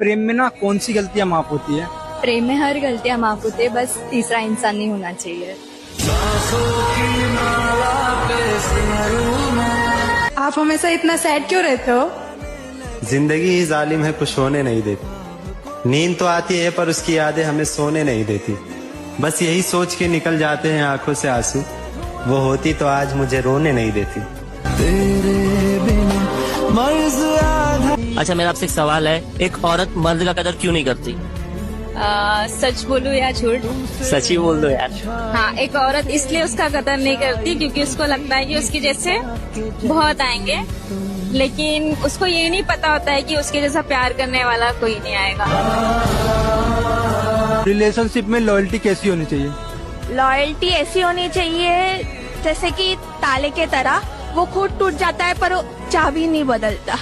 प्रेम में ना कौन सी गलतियां माफ होती है? प्रेम में हर गलतियां माफ होती है, बस तीसरा इंसान नहीं होना चाहिए। आप हमेशा इतना सैड क्यों रहते हो? जिंदगी ही जालिम है, कुछ होने नहीं देती। नींद तो आती है पर उसकी यादें हमें सोने नहीं देती। बस यही सोच के निकल जाते हैं आंखों से आंसू, वो होती तो आज मुझे रोने नहीं देती। अच्छा, मेरा आपसे एक सवाल है, एक औरत मर्द का कदर क्यों नहीं करती? सच बोलूं या झूठ? सच ही बोल दो यार। हाँ, एक औरत इसलिए उसका कदर नहीं करती क्योंकि उसको लगता है कि उसके जैसे बहुत आएंगे, लेकिन उसको ये नहीं पता होता है कि उसके जैसा प्यार करने वाला कोई नहीं आएगा। रिलेशनशिप में लॉयल्टी कैसी होनी चाहिए? लॉयल्टी ऐसी होनी चाहिए जैसे कि ताले के तरह, वो खुद टूट जाता है पर चाबी नहीं बदलता।